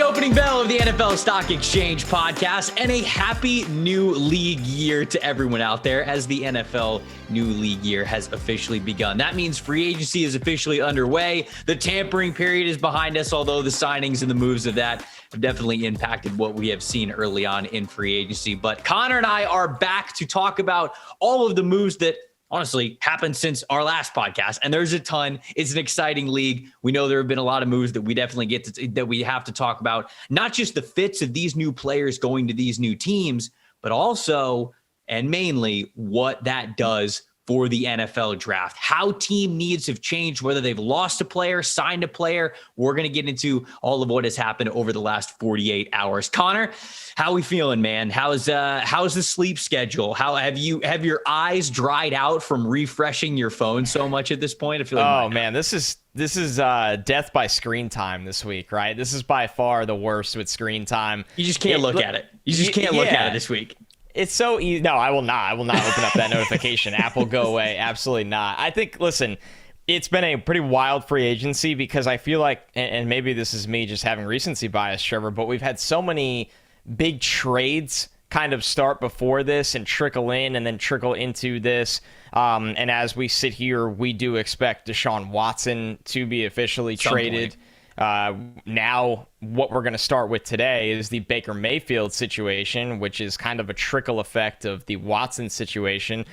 the opening bell of the NFL Stock Exchange podcast, and a happy new league year to everyone out there as the NFL new league year has officially begun. That means free agency is officially underway. The tampering period is behind us, although the signings and the moves of that have definitely impacted what we have seen early on in free agency. But Connor and I are back to talk about all of the moves that honestly happened since our last podcast. And there's a ton. It's an exciting league. We know there have been a lot of moves that we definitely that we have to talk about, not just the fits of these new players going to these new teams, but also and mainly what that does for the NFL draft, how team needs have changed, whether they've lost a player, signed a player. We're going to get into all of what has happened over the last 48 hours. Connor, how we feeling, man? How's the sleep schedule? How have your eyes dried out from refreshing your phone so much at this point? I feel like man, this is death by screen time this week, right? This is by far the worst with screen time. You just can't look at it. You just can't look at it this week. It's so easy. No, I will not. I will not open up that notification. Apple, go away. Absolutely not. I think, listen, it's been a pretty wild free agency because I feel like, and maybe this is me just having recency bias, Trevor, but we've had so many big trades kind of start before this and trickle in and then trickle into this. And as we sit here, we do expect Deshaun Watson to be officially traded. Now, what we're going to start with today is the Baker Mayfield situation, which is kind of a trickle effect of the Watson situation.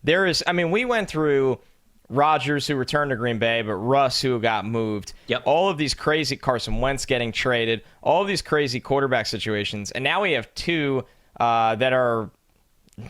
We went through Rodgers, who returned to Green Bay, but Russ, who got moved. Yep. All of these crazy Carson Wentz getting traded, all of these crazy quarterback situations. And now we have two that are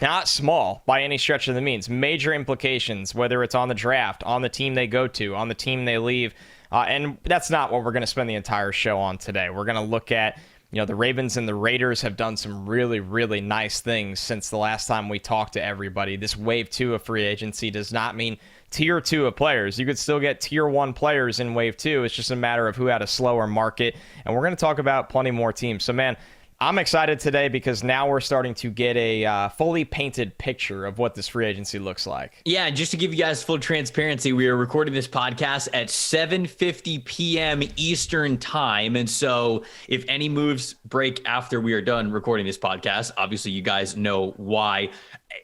not small by any stretch of the means. Major implications, whether it's on the draft, on the team they go to, on the team they leave. And that's not what we're going to spend the entire show on today. We're going to look at, the Ravens and the Raiders have done some really, really nice things since the last time we talked to everybody. This wave 2 of free agency does not mean tier 2 of players. You could still get tier 1 players in wave 2. It's just a matter of who had a slower market. And we're going to talk about plenty more teams. So, man, I'm excited today because now we're starting to get a fully painted picture of what this free agency looks like. Yeah, just to give you guys full transparency, we are recording this podcast at 7:50 p.m. Eastern time. And so if any moves break after we are done recording this podcast, obviously you guys know why.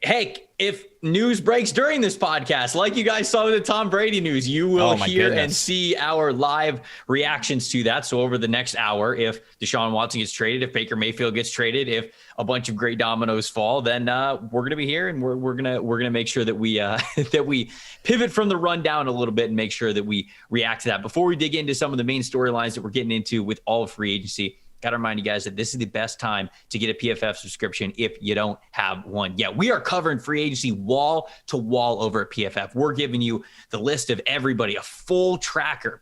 Hey, if news breaks during this podcast, like you guys saw with the Tom Brady news, you will hear and see our live reactions to that. So over the next hour, if Deshaun Watson gets traded, if Baker Mayfield gets traded, if a bunch of great dominoes fall, then we're going to be here and we're gonna make sure that we that we pivot from the rundown a little bit and make sure that we react to that. Before we dig into some of the main storylines that we're getting into with all of free agency, got to remind you guys that this is the best time to get a PFF subscription if you don't have one yet. We are covering free agency wall to wall over at PFF. We're giving you the list of everybody, a full tracker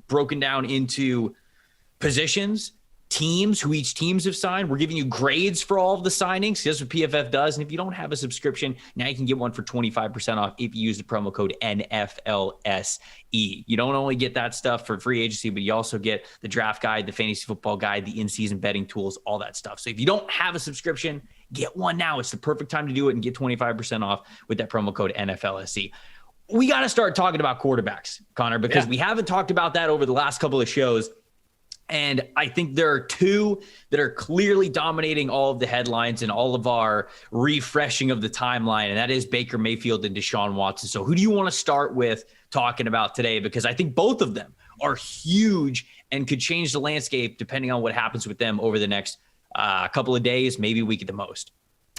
broken down into positions, teams, who each teams have signed. We're giving you grades for all of the signings. That's what PFF does. And if you don't have a subscription, now you can get one for 25% off if you use the promo code NFLSE. You don't only get that stuff for free agency, but you also get the draft guide, the fantasy football guide, the in-season betting tools, all that stuff. So if you don't have a subscription, get one now. It's the perfect time to do it and get 25% off with that promo code NFLSE. We got to start talking about quarterbacks, Connor, because we haven't talked about that over the last couple of shows. And I think there are two that are clearly dominating all of the headlines and all of our refreshing of the timeline, and that is Baker Mayfield and Deshaun Watson. So who do you want to start with talking about today? Because I think both of them are huge and could change the landscape depending on what happens with them over the next couple of days, maybe week at the most.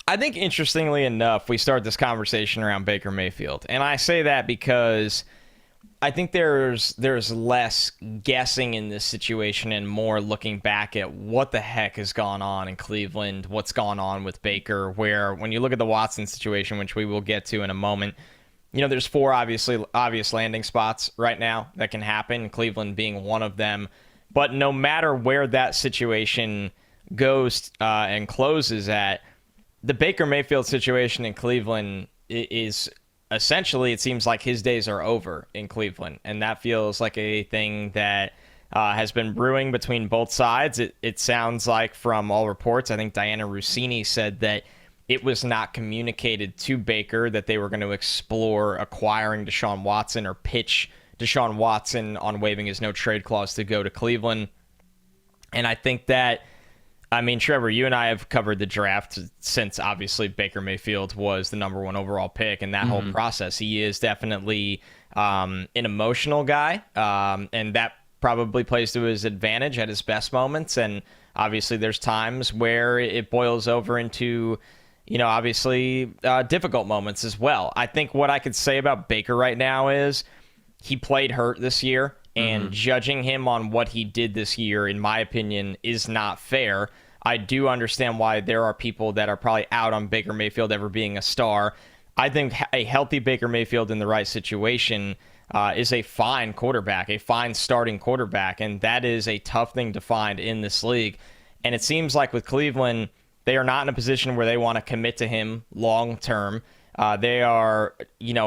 I think, interestingly enough, we start this conversation around Baker Mayfield. And I say that because I think there's less guessing in this situation and more looking back at what the heck has gone on in Cleveland, what's gone on with Baker, where when you look at the Watson situation, which we will get to in a moment, there's four obvious landing spots right now that can happen, Cleveland being one of them. But no matter where that situation goes and closes at, the Baker Mayfield situation in Cleveland is essentially, it seems like his days are over in Cleveland. And that feels like a thing that has been brewing between both sides. It sounds like, from all reports, I think Diana Rossini said that it was not communicated to Baker that they were going to explore acquiring Deshaun Watson or pitch Deshaun Watson on waiving his no-trade clause to go to Cleveland. And I think that, I mean, Trevor, you and I have covered the draft since obviously Baker Mayfield was the number 1 overall pick, and that whole process. He is definitely an emotional guy, and that probably plays to his advantage at his best moments. And obviously, there's times where it boils over into, obviously difficult moments as well. I think what I could say about Baker right now is he played hurt this year. And judging him on what he did this year, in my opinion, is not fair. I do understand why there are people that are probably out on Baker Mayfield ever being a star. I think a healthy Baker Mayfield in the right situation is a fine quarterback, a fine starting quarterback, and that is a tough thing to find in this league. And it seems like with Cleveland, they are not in a position where they want to commit to him long term. They are,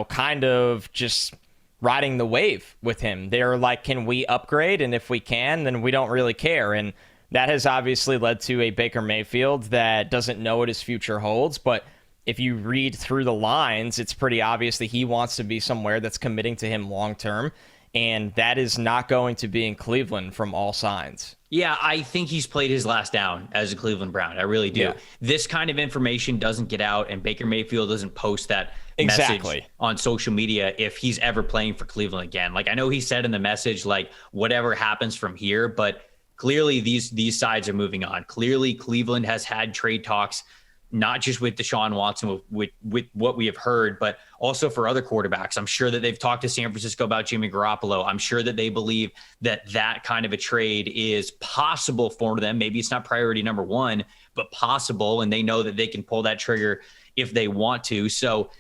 kind of just riding the wave with him. They're like, can we upgrade? And if we can, then we don't really care. And that has obviously led to a Baker Mayfield that doesn't know what his future holds. But if you read through the lines, it's pretty obvious that he wants to be somewhere that's committing to him long term. And that is not going to be in Cleveland from all signs. Yeah, I think he's played his last down as a Cleveland Brown. I really do. Yeah. This kind of information doesn't get out, and Baker Mayfield doesn't post that message on social media if he's ever playing for Cleveland again. Like, I know he said in the message, like, whatever happens from here, but clearly these sides are moving on. Clearly Cleveland has had trade talks, not just with Deshaun Watson, with what we have heard, but also for other quarterbacks. I'm sure that they've talked to San Francisco about Jimmy Garoppolo. I'm sure that they believe that kind of a trade is possible for them. Maybe it's not priority number 1, but possible. And they know that they can pull that trigger if they want to. So,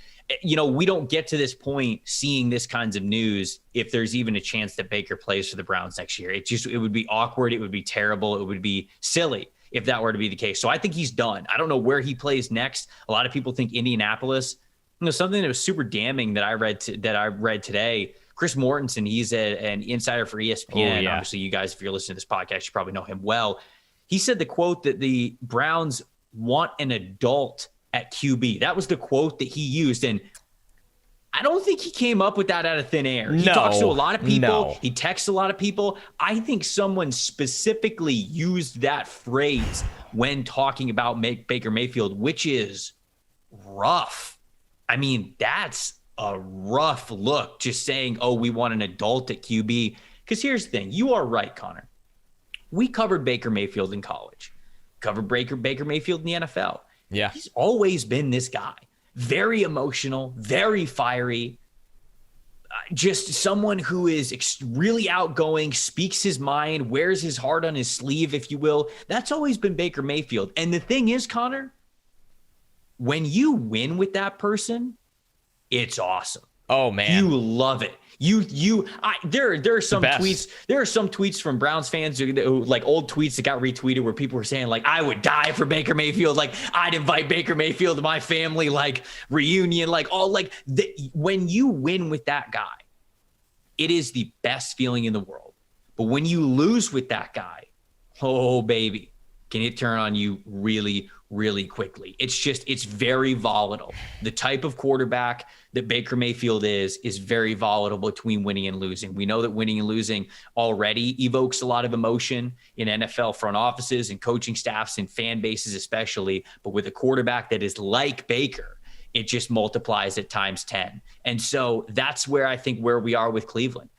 we don't get to this point seeing this kinds of news if there's even a chance that Baker plays for the Browns next year. It would be awkward. It would be terrible. It would be silly if that were to be the case. So I think he's done. I don't know where he plays next. A lot of people think Indianapolis. Something that was super damning that I read today. Chris Mortensen, he's an insider for ESPN. Yeah. Obviously, you guys, if you're listening to this podcast, you probably know him well. He said the quote that the Browns want an adult at QB. That was the quote that he used. And I don't think he came up with that out of thin air. He talks to a lot of people. No. He texts a lot of people. I think someone specifically used that phrase when talking about Baker Mayfield, which is rough. I mean, that's a rough look, just saying, oh, we want an adult at QB. Because here's the thing. You are right, Connor. We covered Baker Mayfield in college. Covered Baker Mayfield in the NFL. Yeah. He's always been this guy. Very emotional, very fiery, just someone who is really outgoing, speaks his mind, wears his heart on his sleeve, if you will. That's always been Baker Mayfield. And the thing is, Connor, when you win with that person, it's awesome. Oh, man. You love it. There are some tweets. There are some tweets from Browns fans who like old tweets that got retweeted where people were saying like, I would die for Baker Mayfield. Like, I'd invite Baker Mayfield to my family, like reunion, like all like when you win with that guy, it is the best feeling in the world. But when you lose with that guy, oh baby, can it turn on you really, really quickly? It's very volatile. The type of quarterback that Baker Mayfield is very volatile between winning and losing. We know that winning and losing already evokes a lot of emotion in NFL front offices and coaching staffs and fan bases especially. But with a quarterback that is like Baker, it just multiplies at times 10. And so that's where I think where we are with Cleveland.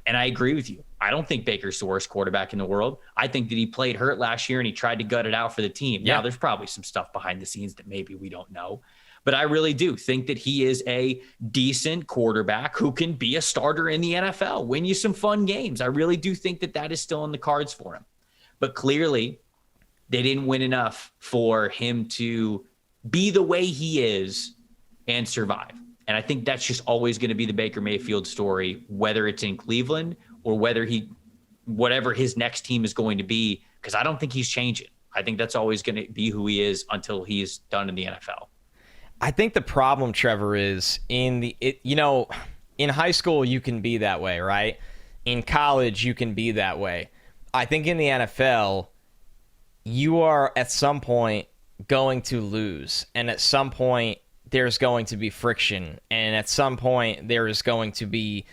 And I agree with you. I don't think Baker's the worst quarterback in the world. I think that he played hurt last year and he tried to gut it out for the team. Yeah. Now, there's probably some stuff behind the scenes that maybe we don't know. But I really do think that he is a decent quarterback who can be a starter in the NFL, win you some fun games. I really do think that that is still in the cards for him. But clearly, they didn't win enough for him to be the way he is and survive. And I think that's just always going to be the Baker Mayfield story, whether it's in Cleveland or whatever his next team is going to be, because I don't think he's changing. I think that's always going to be who he is until he's done in the NFL. I think the problem, Trevor, is in high school you can be that way, right? In college you can be that way. I think in the NFL you are at some point going to lose, and at some point there's going to be friction, and at some point there is going to be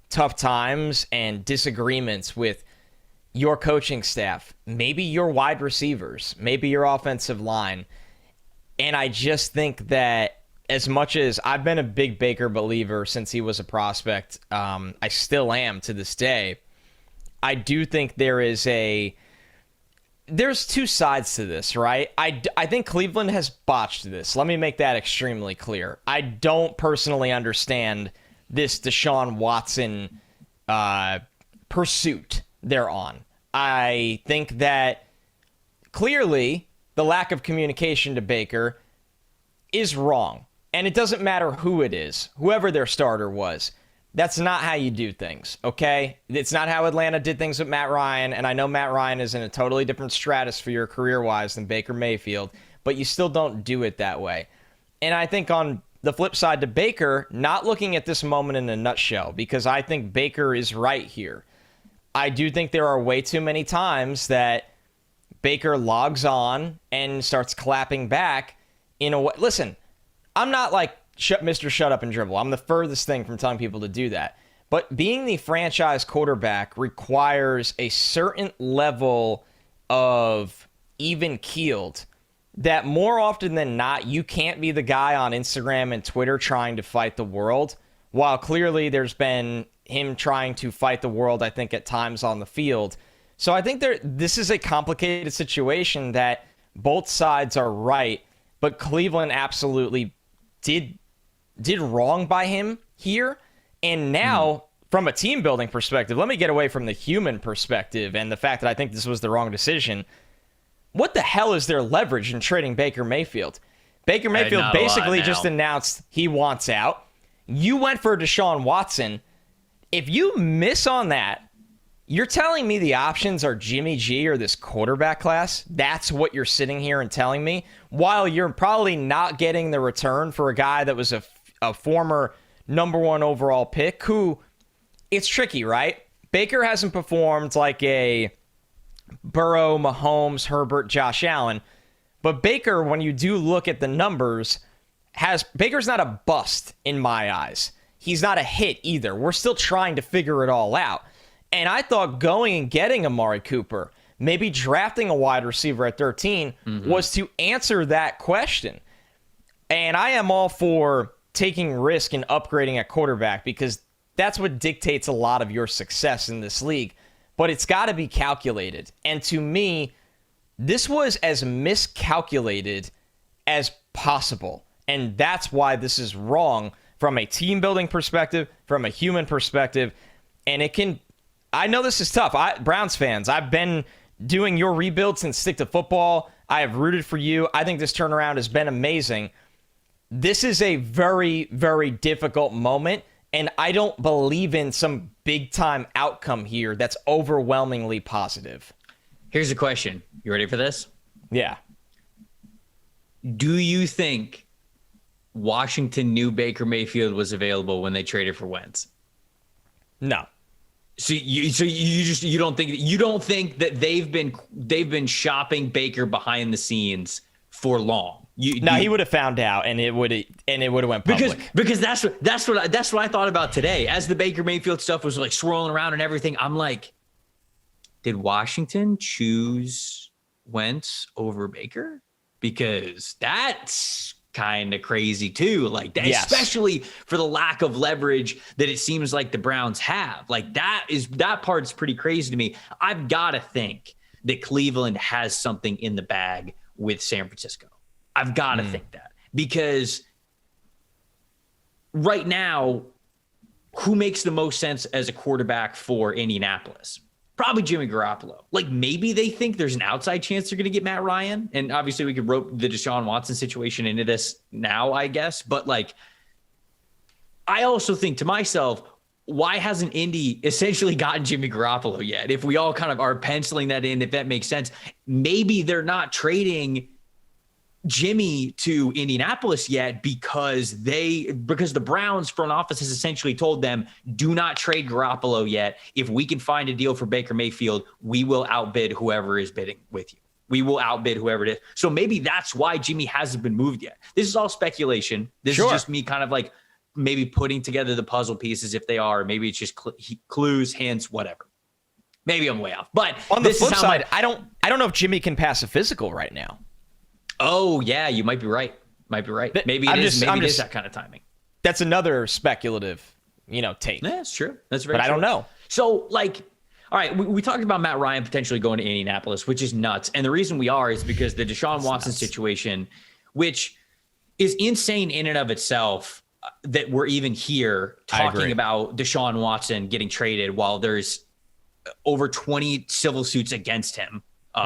tough times and disagreements with your coaching staff, maybe your wide receivers, maybe your offensive line. And I just think that as much as I've been a big Baker believer since he was a prospect, I still am to this day. I do think there's two sides to this, right? I think Cleveland has botched this. Let me make that extremely clear. I don't personally understand this Deshaun Watson pursuit they're on. I think that clearly the lack of communication to Baker is wrong. And it doesn't matter who it is, whoever their starter was. That's not how you do things, okay? It's not how Atlanta did things with Matt Ryan, and I know Matt Ryan is in a totally different stratosphere career-wise than Baker Mayfield, but you still don't do it that way. And I think on the flip side to Baker, not looking at this moment in a nutshell, because I think Baker is right here. I do think there are way too many times that Baker logs on and starts clapping back in a way. Listen, I'm not like Mr. Shut Up and Dribble. I'm the furthest thing from telling people to do that. But being the franchise quarterback requires a certain level of even-keeled that more often than not, you can't be the guy on Instagram and Twitter trying to fight the world, while clearly there's been him trying to fight the world, I think, at times on the field. So I think this is a complicated situation that both sides are right, but Cleveland absolutely did wrong by him here. And now, from a team building perspective, let me get away from the human perspective and the fact that I think this was the wrong decision. What the hell is their leverage in trading Baker Mayfield? Baker Mayfield basically just announced he wants out. You went for Deshaun Watson. If you miss on that, you're telling me the options are Jimmy G or this quarterback class? That's what you're sitting here and telling me? While you're probably not getting the return for a guy that was a former number one overall pick who, it's tricky, right? Baker hasn't performed like a Burrow, Mahomes, Herbert, Josh Allen. But Baker, when you do look at the numbers, Baker's not a bust in my eyes. He's not a hit either. We're still trying to figure it all out. And I thought going and getting Amari Cooper, maybe drafting a wide receiver at 13, was to answer that question. And I am all for taking risk and upgrading at quarterback because that's what dictates a lot of your success in this league. But it's got to be calculated. And to me, this was as miscalculated as possible. And that's why this is wrong from a team building perspective, from a human perspective. And I know this is tough. Browns fans, I've been doing your rebuild since Stick to Football. I have rooted for you. I think this turnaround has been amazing. This is a very, very difficult moment, and I don't believe in some big-time outcome here that's overwhelmingly positive. Here's a question. You ready for this? Yeah. Do you think Washington knew Baker Mayfield was available when they traded for Wentz? No. So you don't think that they've been shopping Baker behind the scenes for long? He would have found out, and it would have went public. Because that's what I thought about today. As the Baker Mayfield stuff was like swirling around and everything, I'm like, did Washington choose Wentz over Baker? Because that's kind of crazy too. Like that, yes. Especially for the lack of leverage that it seems like the Browns have. Like that part's pretty crazy to me. I've got to think that Cleveland has something in the bag with San Francisco. I've got to think that, because right now, who makes the most sense as a quarterback for Indianapolis? Probably Jimmy Garoppolo. Like maybe they think there's an outside chance they're going to get Matt Ryan. And obviously we could rope the Deshaun Watson situation into this now, I guess. But like, I also think to myself, why hasn't Indy essentially gotten Jimmy Garoppolo yet? If we all kind of are penciling that in, if that makes sense, maybe they're not trading Jimmy to Indianapolis yet because the Browns front office has essentially told them, do not trade Garoppolo yet. If we can find a deal for Baker Mayfield, we will outbid whoever is bidding with you. We will outbid whoever it is. So maybe that's why Jimmy hasn't been moved yet. This is all speculation. This is just me kind of like maybe putting together the puzzle pieces if they are. Maybe it's just clues, hints, whatever. Maybe I'm way off. But on the flip side, I don't know if Jimmy can pass a physical right now. Oh, yeah, you might be right. Maybe it is that kind of timing. That's another speculative, take. Yeah, that's true. That's very true. But I don't know. So, all right, we talked about Matt Ryan potentially going to Indianapolis, which is nuts. And the reason we are is because the Deshaun Watson situation, which is insane in and of itself, that we're even here talking about Deshaun Watson getting traded while there's over 20 civil suits against him.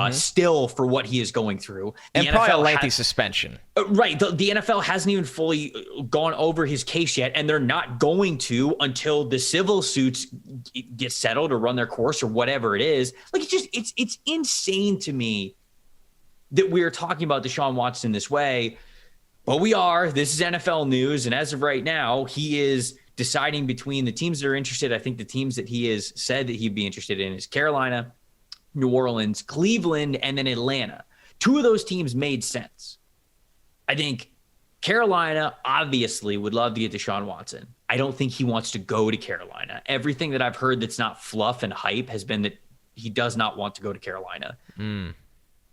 Still for what he is going through. And probably a lengthy suspension. Right. The NFL hasn't even fully gone over his case yet, and they're not going to until the civil suits get settled or run their course or whatever it is. It's insane to me that we're talking about Deshaun Watson this way, but we are. This is NFL news, and as of right now, he is deciding between the teams that are interested. I think the teams that he has said that he'd be interested in is Carolina, New Orleans, Cleveland, and then Atlanta. 2 of those teams made sense. I think Carolina obviously would love to get Deshaun Watson. I don't think he wants to go to Carolina. Everything that I've heard that's not fluff and hype has been that he does not want to go to Carolina.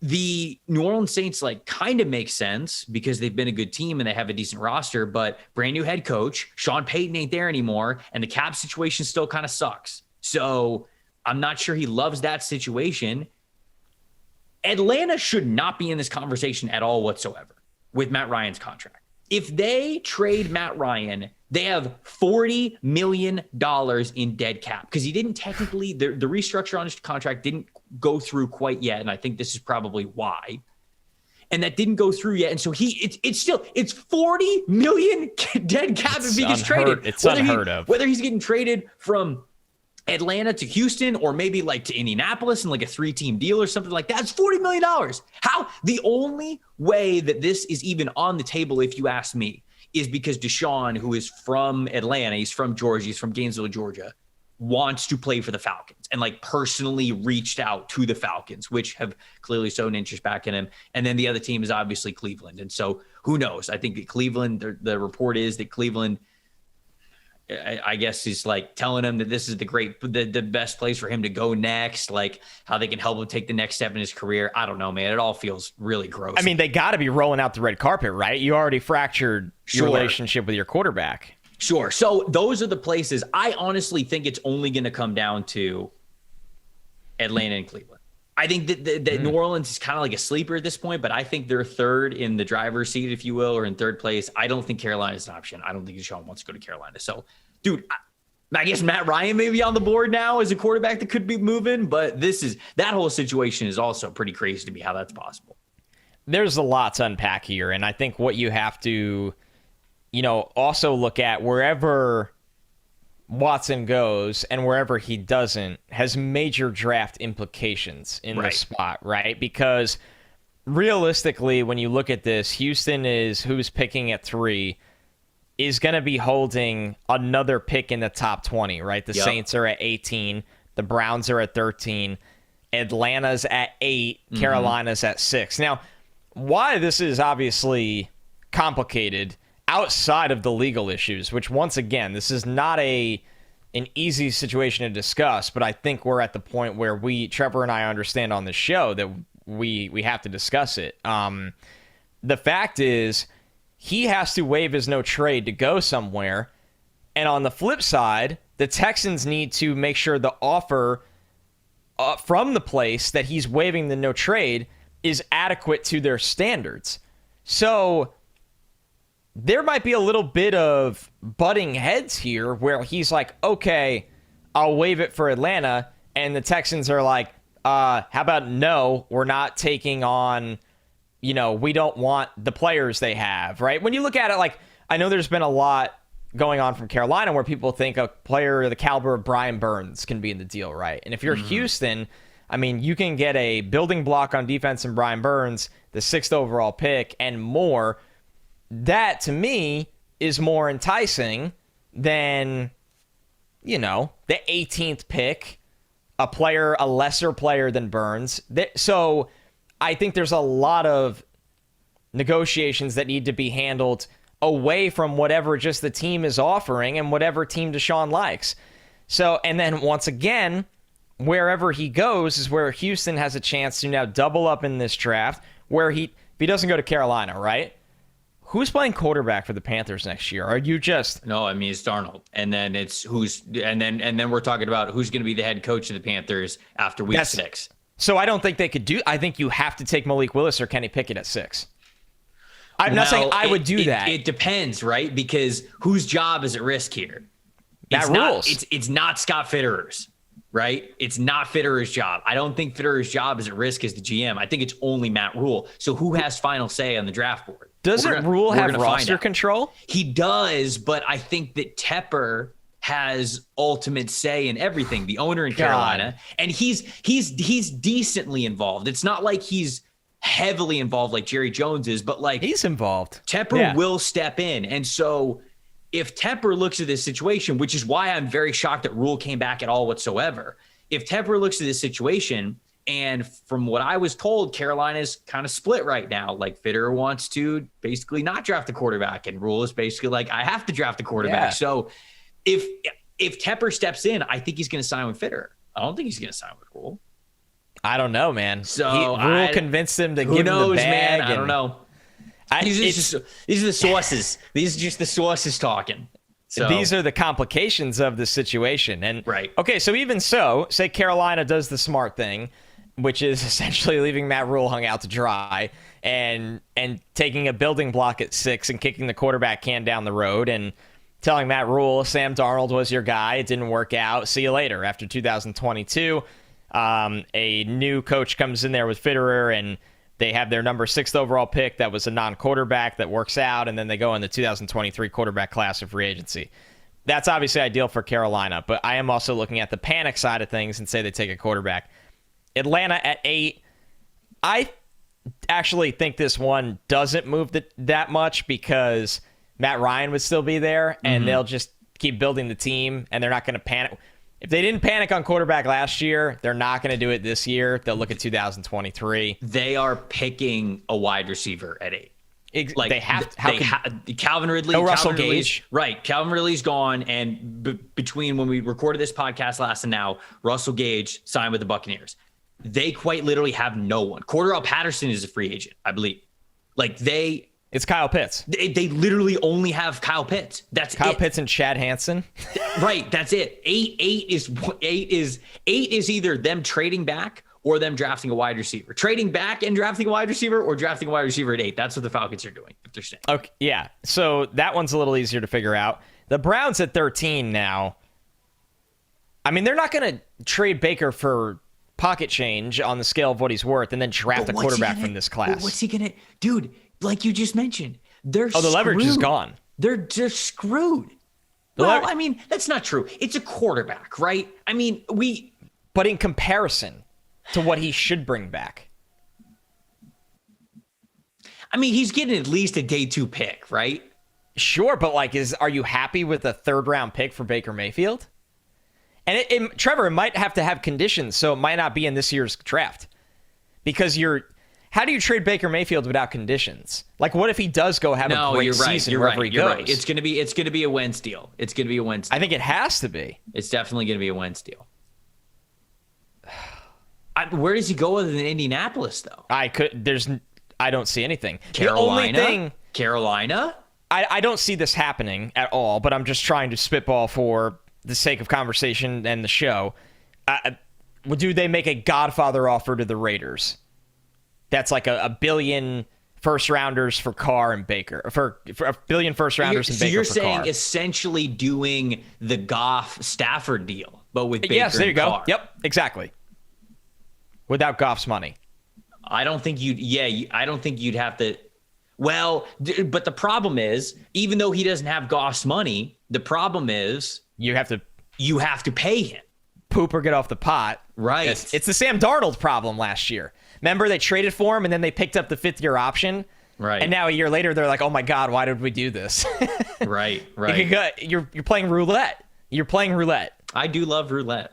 The New Orleans Saints kind of makes sense because they've been a good team and they have a decent roster, but brand new head coach, Sean Payton ain't there anymore, and the cap situation still kind of sucks. So I'm not sure he loves that situation. Atlanta should not be in this conversation at all whatsoever with Matt Ryan's contract. If they trade Matt Ryan, they have $40 million in dead cap because he didn't technically, the restructure on his contract didn't go through quite yet. And I think this is probably why. And that didn't go through yet. And so it's 40 million dead cap if he gets traded. It's unheard of. Whether he's getting traded from Atlanta to Houston or maybe to Indianapolis in a 3-team deal or something like that. It's $40 million. How? The only way that this is even on the table, if you ask me, is because Deshaun, who is from Atlanta, he's from Georgia, he's from Gainesville, Georgia, wants to play for the Falcons and personally reached out to the Falcons, which have clearly shown interest back in him. And then the other team is obviously Cleveland. And so who knows? I think that Cleveland, the report is that Cleveland, I guess he's telling him that this is the best place for him to go next, how they can help him take the next step in his career. I don't know, man. It all feels really gross. I mean, they got to be rolling out the red carpet, right? You already fractured your relationship with your quarterback. Sure. So those are the places. I honestly think it's only going to come down to Atlanta and Cleveland. I think that New Orleans is kind of like a sleeper at this point, but I think they're third in the driver's seat, if you will, or in third place. I don't think Carolina is an option. I don't think Deshaun wants to go to Carolina. So, dude, I guess Matt Ryan may be on the board now as a quarterback that could be moving, but that whole situation is also pretty crazy to me how that's possible. There's a lot to unpack here, and I think what you have to, also look at wherever Watson goes and wherever he doesn't has major draft implications in the spot, right? Because realistically, when you look at this, Houston is who's picking at 3 is going to be holding another pick in the top 20, right? The Saints are at 18, the Browns are at 13, Atlanta's at 8, Carolina's at 6. Now, why this is obviously complicated outside of the legal issues, which once again, this is not an easy situation to discuss, but I think we're at the point where Trevor and I understand on the show that we have to discuss it. The fact is, he has to waive his no trade to go somewhere, and on the flip side, the Texans need to make sure the offer from the place that he's waiving the no trade is adequate to their standards. So there might be a little bit of butting heads here where he's like, okay, I'll waive it for Atlanta. And the Texans are like, how about no, we're not taking on, we don't want the players they have, right? When you look at it, I know there's been a lot going on from Carolina where people think a player the caliber of Brian Burns can be in the deal, right? And if you're Houston, I mean, you can get a building block on defense in Brian Burns, the 6th overall pick, and more. That, to me, is more enticing than, the 18th pick, a lesser player than Burns. So I think there's a lot of negotiations that need to be handled away from whatever just the team is offering and whatever team Deshaun likes. So, and then once again, wherever he goes is where Houston has a chance to now double up in this draft. Where if he doesn't go to Carolina, right? Who's playing quarterback for the Panthers next year? Are you just No, I mean it's Darnold, and then it's and then we're talking about who's going to be the head coach of the Panthers after week 6. So I don't think they could do. I think you have to take Malik Willis or Kenny Pickett at 6. I'm not saying I would do that. It depends, right? Because whose job is at risk here? That rules. It's not Scott Fitterer's, right? It's not Fitterer's job. I don't think Fitterer's job is at risk as the GM. I think it's only Matt Rule. So who has final say on the draft board? Doesn't Rule have roster control? He does, but I think that Tepper has ultimate say in everything. The owner in Carolina, and he's decently involved. It's not like he's heavily involved like Jerry Jones is, but like he's involved. Tepper will step in. And so if Tepper looks at this situation, which is why I'm very shocked that Rule came back at all whatsoever. If Tepper looks at this situation, and from what I was told, Carolina's kind of split right now. Like Fitterer wants to basically not draft a quarterback, and Rule is basically like, I have to draft a quarterback. Yeah. So if Tepper steps in, I think he's going to sign with Fitterer. I don't think he's going to sign with Rule. I don't know, man. So Rule convinced him to give him the bag. Man? I don't know. These are the sources. These are just the sources talking. So these are the complications of the situation. And right. Okay, so even so, say Carolina does the smart thing, which is essentially leaving Matt Rule hung out to dry and taking a building block at 6 and kicking the quarterback can down the road and telling Matt Rule, Sam Darnold was your guy. It didn't work out. See you later. After 2022, a new coach comes in there with Fitterer, and they have their number 6th overall pick that was a non-quarterback that works out, and then they go in the 2023 quarterback class of free agency. That's obviously ideal for Carolina, but I am also looking at the panic side of things and say they take a quarterback. Atlanta at 8. I actually think this one doesn't move that much because Matt Ryan would still be there, and they'll just keep building the team, and they're not going to panic. If they didn't panic on quarterback last year, they're not going to do it this year. They'll look at 2023. They are picking a wide receiver at 8. Like they have. Calvin Ridley. No Russell Gage. Right. Calvin Ridley's gone. And between when we recorded this podcast last and now, Russell Gage signed with the Buccaneers. They quite literally have no one. Cordarrelle Patterson is a free agent, I believe. It's Kyle Pitts. They literally only have Kyle Pitts. That's Kyle it. Pitts and Chad Hansen. Right. That's it. Eight is either them trading back or them drafting a wide receiver. Trading back and drafting a wide receiver, or drafting a wide receiver at 8. That's what the Falcons are doing if they're staying. Okay. Yeah. So that one's a little easier to figure out. The Browns at 13 now. I mean, they're not going to trade Baker for pocket change on the scale of what he's worth and then draft a quarterback from this class. What's he going to... Dude, like you just mentioned, they're screwed. The leverage is gone. They're just screwed. I mean, that's not true. It's a quarterback, right? I mean, But in comparison to what he should bring back. I mean, he's getting at least a day 2 pick, right? Sure, but are you happy with a 3rd round pick for Baker Mayfield? And Trevor, it might have to have conditions, so it might not be in this year's draft. Because how do you trade Baker Mayfield without conditions? Like, what if he does go have a great season wherever he goes? Right. It's gonna be a win steal. It's gonna be a win steal. I think it has to be. It's definitely gonna be a win steal. Where does he go other than Indianapolis, though? I don't see anything. Carolina. The only thing, Carolina. I don't see this happening at all. But I'm just trying to spitball for the sake of conversation and the show. Do they make a Godfather offer to the Raiders? That's like a billion first rounders for Carr and Baker, for a billion first rounders and Baker. So you're for saying Carr. Essentially doing the Goff Stafford deal, but with Baker. Yes, there you go. Carr. Yep, exactly. Without Goff's money, I don't think you'd. Yeah, I don't think you'd have to. Well, but the problem is, even though he doesn't have Goff's money, the problem is you have to pay him. Poop or get off the pot. Right. It's the Sam Darnold problem last year. Remember, they traded for him, and then they picked up the 5th-year option. Right. And now a year later, they're like, "Oh my God, why did we do this?" Right. You're playing roulette. You're playing roulette. I do love roulette.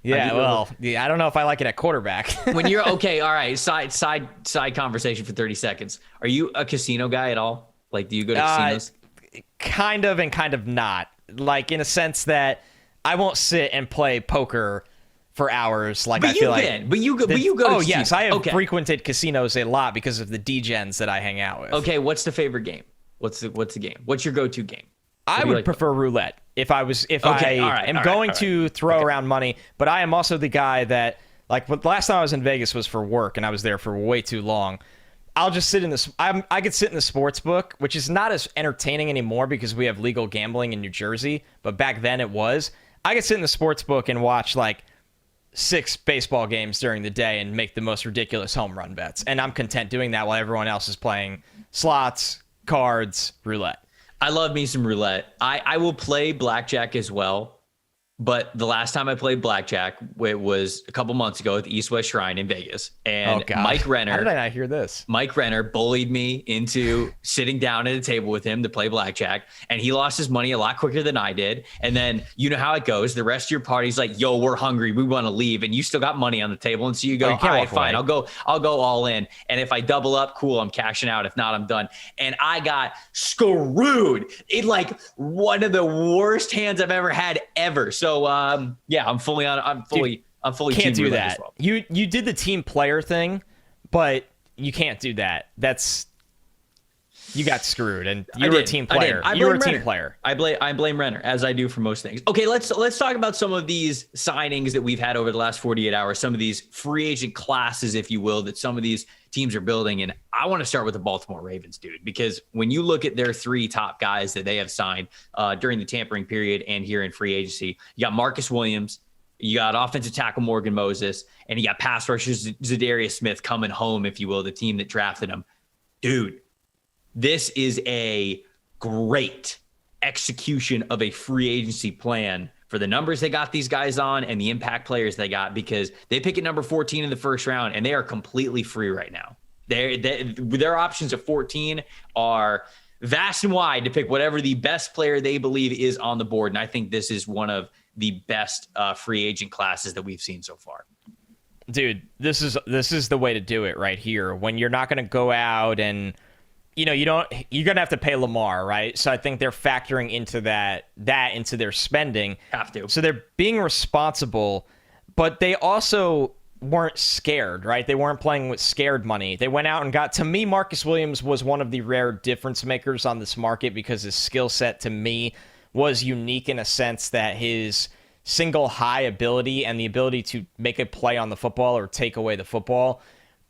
Yeah. I don't know if I like it at quarterback. When you're okay, all right. Side conversation for 30 seconds. Are you a casino guy at all? Like, do you go to casinos? Kind of and kind of not. Like, in a sense that I won't sit and play poker for hours. Like, But I feel you like can. But you go. But you go. Oh to yes, I have okay. frequented casinos a lot because of the degens that I hang out with. Okay, what's the favorite game? What's the game? What's your go-to game? I would prefer roulette if I am going to throw around money, but I am also the guy that, like, the last time I was in Vegas was for work, and I was there for way too long. I'll just sit in this. I could sit in the sports book, which is not as entertaining anymore because we have legal gambling in New Jersey, but back then it was. I could sit in the sports book and watch like 6 baseball games during the day and make the most ridiculous home run bets, and I'm content doing that while everyone else is playing slots, cards, roulette. I love me some roulette. I will play blackjack as well. But the last time I played blackjack, it was a couple months ago at the East West Shrine in Vegas. And Mike Renner. How did I not hear this? Mike Renner bullied me into sitting down at a table with him to play blackjack. And he lost his money a lot quicker than I did. And then you know how it goes. The rest of your party's like, yo, we're hungry. We want to leave. And you still got money on the table. And so you go, all right, fine. I'll go all in. And if I double up, cool, I'm cashing out. If not, I'm done. And I got screwed. It like one of the worst hands I've ever had ever. So yeah, I'm fully can't do that. Well. You did the team player thing, but you can't do that. You got screwed, and you were a team player. You were a team player. I blame Renner, as I do for most things. Okay, let's talk about some of these signings that we've had over the last 48 hours, some of these free agent classes, if you will, that some of these teams are building. And I want to start with the Baltimore Ravens, dude, because when you look at their 3 top guys that they have signed during the tampering period and here in free agency, you got Marcus Williams, you got offensive tackle Morgan Moses, and you got pass rusher Zadarius Smith coming home, if you will, the team that drafted him. Dude, this is a great execution of a free agency plan for the numbers they got these guys on and the impact players they got, because they pick at number 14 in the first round and they are completely free right now. Their options at 14 are vast and wide to pick whatever the best player they believe is on the board. And I think this is one of the best free agent classes that we've seen so far. Dude, this is the way to do it right here. When you're not going to go out and you're going to have to pay Lamar, right? So I think they're factoring into that into their spending. Have to. So they're being responsible, but they also weren't scared, right? They weren't playing with scared money. They went out and got, to me, Marcus Williams was one of the rare difference makers on this market because his skill set, to me, was unique in a sense that his single high ability and the ability to make a play on the football or take away the football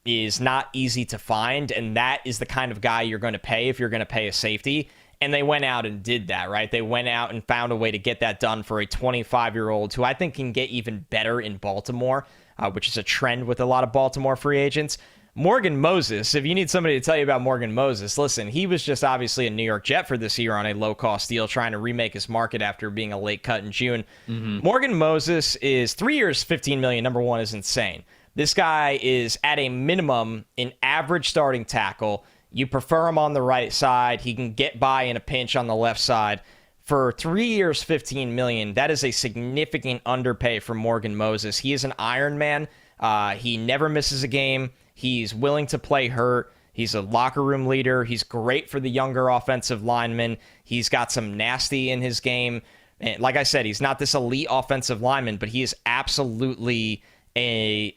is not easy to find, and that is the kind of guy you're going to pay if you're going to pay a safety. And they went out and did that, right? They went out and found a way to get that done for a 25-year-old who I think can get even better in Baltimore, which is a trend with a lot of Baltimore free agents. Morgan Moses, if you need somebody to tell you about Morgan Moses, listen, he was just obviously a New York Jet for this year on a low-cost deal trying to remake his market after being a late cut in June. Mm-hmm. Morgan Moses is 3 years, $15 million. Number one is insane. This guy is at a minimum an average starting tackle. You prefer him on the right side. He can get by in a pinch on the left side. For 3 years, $15 million, that is a significant underpay for Morgan Moses. He is an Iron Man. He never misses a game. He's willing to play hurt. He's a locker room leader. He's great for the younger offensive linemen. He's got some nasty in his game. And like I said, he's not this elite offensive lineman, but he is absolutely a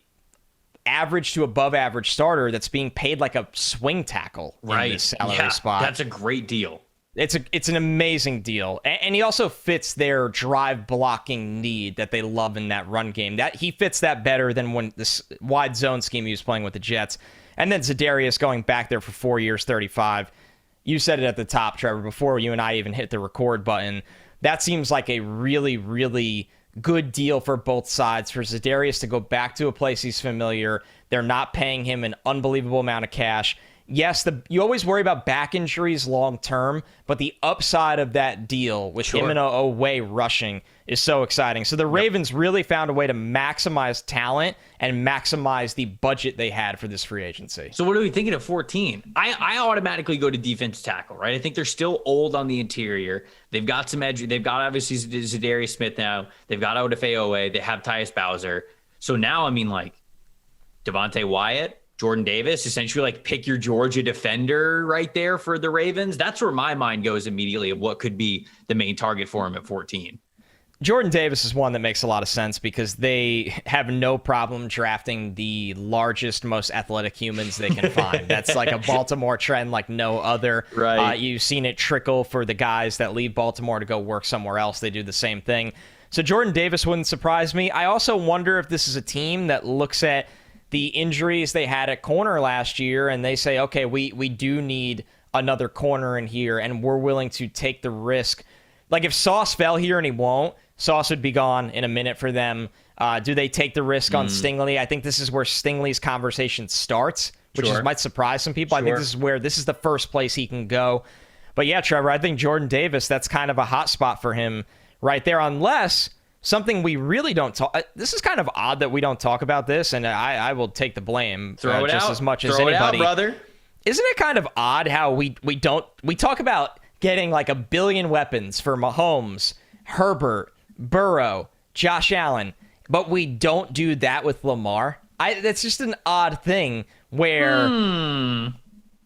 average to above average starter that's being paid like a swing tackle in this salary spot. That's a great deal. It's an amazing deal. And he also fits their drive blocking need that they love in that run game. That he fits that better than when this wide zone scheme he was playing with the Jets. And then Zadarius going back there for 4 years, 35. You said it at the top, Trevor, before you and I even hit the record button. That seems like a really, really good deal for both sides. For Zadarius to go back to a place he's familiar. They're not paying him an unbelievable amount of cash. Yes, you always worry about back injuries long term, but the upside of that deal with him and Oweh rushing is so exciting. So the Ravens really found a way to maximize talent and maximize the budget they had for this free agency. So what are we thinking at 14? I automatically go to defense tackle, right? I think they're still old on the interior. They've got some edge. They've got obviously Zadarius Smith now. They've got Odafe Oweh. They have Tyus Bowser. So now, I mean, like Devontae Wyatt, Jordan Davis, essentially like pick your Georgia defender right there for the Ravens. That's where my mind goes immediately of what could be the main target for him at 14. Jordan Davis is one that makes a lot of sense because they have no problem drafting the largest, most athletic humans they can find. That's like a Baltimore trend like no other. Right. You've seen it trickle for the guys that leave Baltimore to go work somewhere else. They do the same thing. So Jordan Davis wouldn't surprise me. I also wonder if this is a team that looks at the injuries they had at corner last year and they say, okay, we do need another corner in here and we're willing to take the risk. Like if Sauce fell here and he won't, Sauce would be gone in a minute for them. Do they take the risk on Stingley? I think this is where Stingley's conversation starts, which might surprise some people. I think this is the first place he can go. But yeah, Trevor, I think Jordan Davis, that's kind of a hot spot for him right there, unless something we really don't talk. This is kind of odd that we don't talk about this, and I will take the blame Throw it just out. as much Throw as anybody. It out, brother. Isn't it kind of odd how we talk about getting like a billion weapons for Mahomes, Herbert, Burrow, Josh Allen, but we don't do that with Lamar? That's just an odd thing where,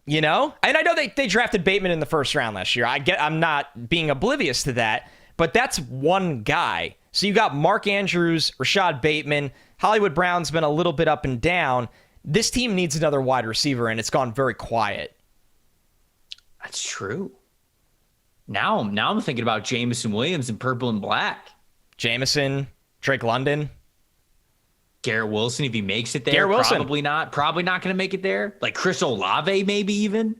you know? And I know they drafted Bateman in the first round last year. I'm not being oblivious to that, but that's one guy. So you got Mark Andrews, Rashad Bateman. Hollywood Brown's been a little bit up and down. This team needs another wide receiver, and it's gone very quiet. That's true. Now I'm thinking about Jameson Williams in purple and black. Jameson, Drake London. Garrett Wilson, if he makes it there. Garrett Wilson. Probably not going to make it there. Like Chris Olave, maybe even.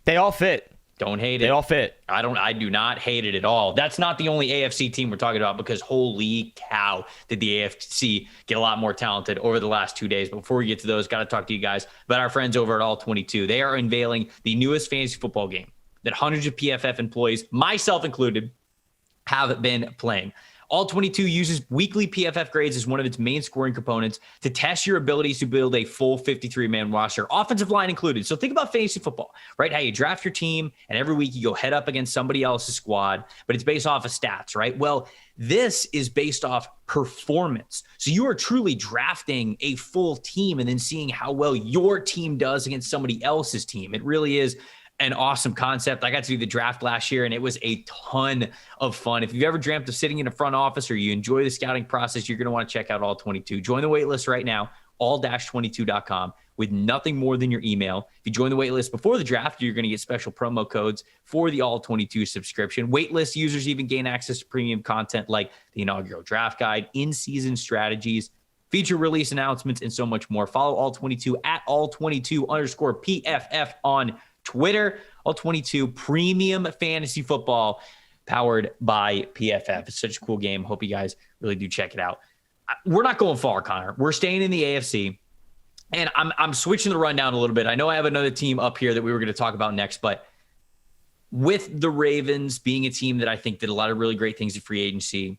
They all fit. Don't hate it. They all fit. I do not hate it at all. That's not the only AFC team we're talking about because holy cow, did the AFC get a lot more talented over the last 2 days. But before we get to those, got to talk to you guys about our friends over at All 22. They are unveiling the newest fantasy football game that hundreds of PFF employees, myself included, have been playing. All 22 uses weekly PFF grades as one of its main scoring components to test your abilities to build a full 53-man roster, offensive line included. So think about fantasy football, right? How you draft your team, and every week you go head up against somebody else's squad, but it's based off of stats, right? Well, this is based off performance. So you are truly drafting a full team and then seeing how well your team does against somebody else's team. It really is an awesome concept. I got to do the draft last year, and it was a ton of fun. If you've ever dreamt of sitting in a front office or you enjoy the scouting process, you're going to want to check out All 22. Join the waitlist right now, all-22.com, with nothing more than your email. If you join the waitlist before the draft, you're going to get special promo codes for the All 22 subscription. Waitlist users even gain access to premium content like the inaugural draft guide, in-season strategies, feature release announcements, and so much more. Follow All 22 at all22_PFF on Twitter. All 22 premium fantasy football powered by PFF. It's such a cool game. Hope you guys really do check it out. We're not going far, Connor. We're staying in the AFC, and I'm switching the rundown a little bit. I know I have another team up here that we were going to talk about next, but with the Ravens being a team that I think did a lot of really great things at free agency,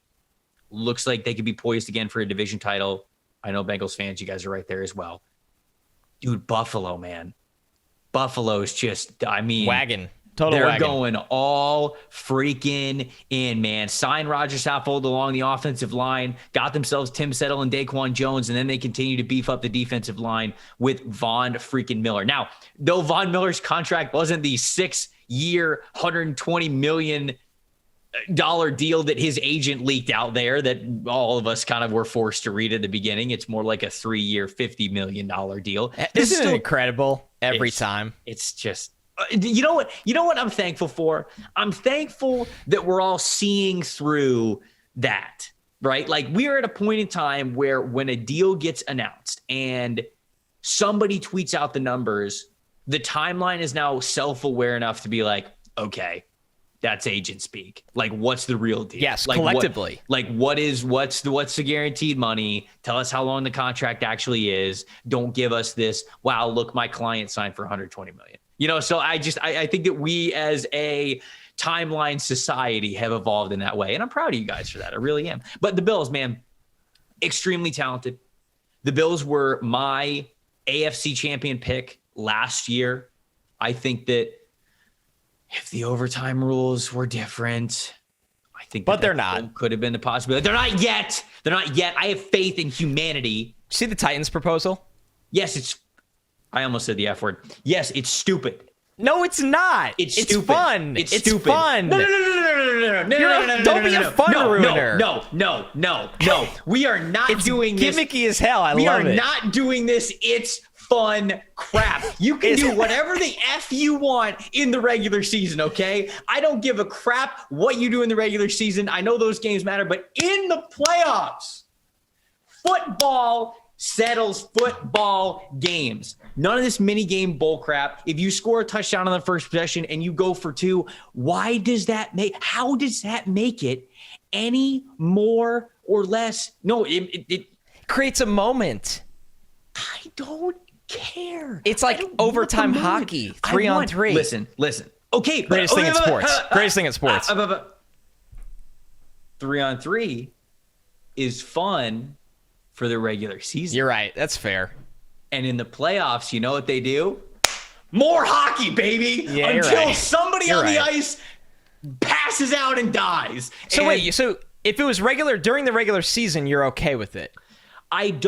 looks like they could be poised again for a division title. I know Bengals fans, you guys are right there as well. Dude, Buffalo, man. Buffalo's just, wagon. Total they're wagon. going all freaking in, man. Signed Roger Saffold along the offensive line, got themselves Tim Settle and Daquan Jones, and then they continue to beef up the defensive line with Von freaking Miller. Now, though Von Miller's contract wasn't the 6-year, $120 million deal that his agent leaked out there that all of us kind of were forced to read at the beginning. It's more like a 3-year, $50 million deal. Isn't it incredible every time? It's just, you know what I'm thankful for? I'm thankful that we're all seeing through that, right? Like we are at a point in time where when a deal gets announced and somebody tweets out the numbers, the timeline is now self-aware enough to be like, okay, that's agent speak. Like, what's the real deal? Yes, like, collectively. What's the guaranteed money? Tell us how long the contract actually is. Don't give us this, wow, look, my client signed for $120 million. You know, so I think that we as a timeline society have evolved in that way. And I'm proud of you guys for that. I really am. But the Bills, man, extremely talented. The Bills were my AFC champion pick last year. I think that if the overtime rules were different, I think but they're not. Could have been a possibility. They're not yet. I have faith in humanity. See the Titans proposal? Yes, I almost said the F word. Yes, it's stupid. No, it's not. It's stupid. Fun. It's stupid. fun. No. Don't be a fun ruiner. No. We are not doing this. It's gimmicky as hell. We are not doing this. It's fun crap. You can do whatever the F you want in the regular season, okay? I don't give a crap what you do in the regular season. I know those games matter, but in the playoffs, football settles football games. None of this mini game bull crap. If you score a touchdown on the first possession and you go for 2, how does that make it any more or less? No, it creates a moment. I don't care. It's like overtime hockey, 3-on-3. Listen. Okay. Greatest thing in sports. Greatest thing in sports. 3-on-3 is fun for the regular season. You're right. That's fair. And in the playoffs, you know what they do? More hockey, baby. Yeah, until somebody on the ice passes out and dies. So so if it was during the regular season, you're okay with it? I'm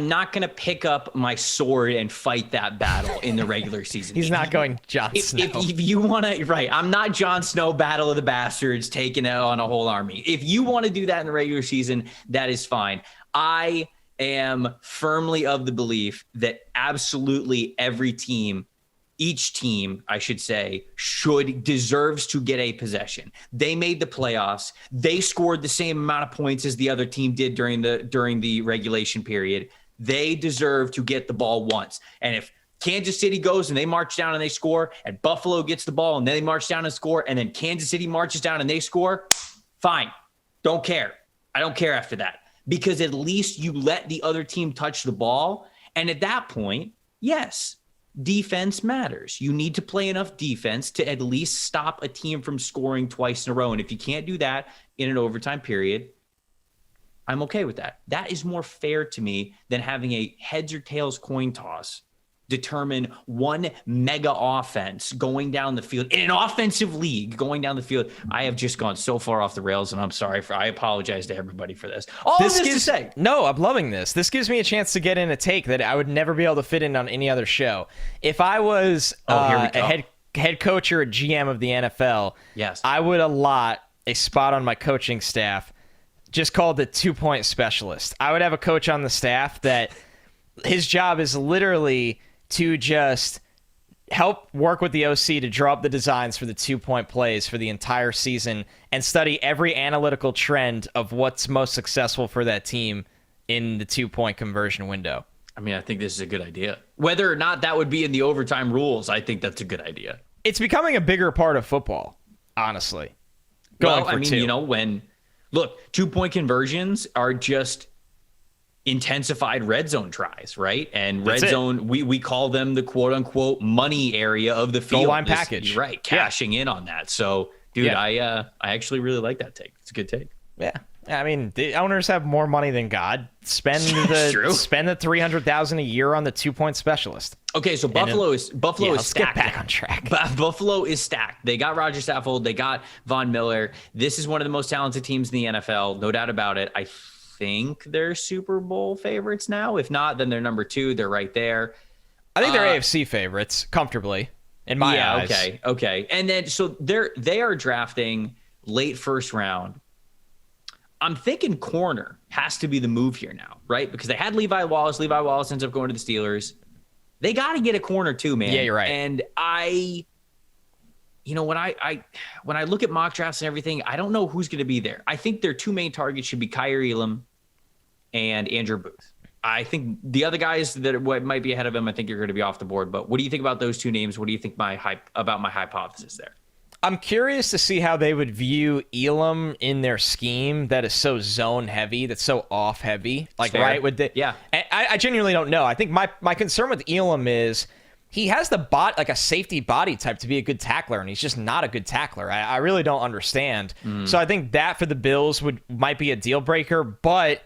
not going to pick up my sword and fight that battle in the regular season. He's not going Jon Snow. If you want to, right, I'm not Jon Snow, Battle of the Bastards, taking out on a whole army. If you want to do that in the regular season, that is fine. I am firmly of the belief that absolutely every team, each team, I should say, deserves to get a possession. They made the playoffs. They scored the same amount of points as the other team did during the regulation period. They deserve to get the ball once. And if Kansas City goes and they march down and they score, and Buffalo gets the ball and then they march down and score, and then Kansas City marches down and they score, fine. Don't care. I don't care after that, because at least you let the other team touch the ball. And at that point, yes, defense matters. You need to play enough defense to at least stop a team from scoring twice in a row. And if you can't do that in an overtime period, I'm okay with that. That is more fair to me than having a heads or tails coin toss determine one mega offense going down the field in an offensive league going down the field. I have just gone so far off the rails, and I apologize to everybody for this. No, I'm loving this. This gives me a chance to get in a take that I would never be able to fit in on any other show. If I was a head coach or a GM of the NFL, yes, I would allot a spot on my coaching staff just called the 2-point specialist. I would have a coach on the staff that his job is literally to just help work with the OC to draw up the designs for the 2-point plays for the entire season and study every analytical trend of what's most successful for that team in the 2-point conversion window. I mean, I think this is a good idea. Whether or not that would be in the overtime rules, I think that's a good idea. It's becoming a bigger part of football, honestly. Look, 2-point conversions are just intensified red zone tries, right? And red zone, we call them the quote unquote money area of the field. Goal line package. Right. Cashing in on that. So, dude, I actually really like that take. It's a good take. Yeah. I mean, the owners have more money than God. Spend the $300,000 a year on the 2-point specialist. Okay, so Buffalo is let's stacked. Get back on track. Buffalo is stacked. They got Roger Saffold. They got Von Miller. This is one of the most talented teams in the NFL, no doubt about it. I think they're Super Bowl favorites now. If not, then they're number 2. They're right there. I think they're AFC favorites comfortably in my eyes. Okay. And then so they are drafting late first round. I'm thinking corner has to be the move here now, right? Because they had Levi Wallace. Levi Wallace ends up going to the Steelers. They got to get a corner too, man. Yeah, you're right. And when I look at mock drafts and everything, I don't know who's going to be there. I think their 2 main targets should be Kyrie Elam and Andrew Booth. I think the other guys that might be ahead of him, I think you're going to be off the board. But what do you think about those 2 names? What do you think about my hypothesis there? I'm curious to see how they would view Elam in their scheme that is so zone heavy, that's so off heavy. I genuinely don't know. I think my concern with Elam is he has a safety body type to be a good tackler, and he's just not a good tackler. I really don't understand. So I think that for the Bills might be a deal breaker. But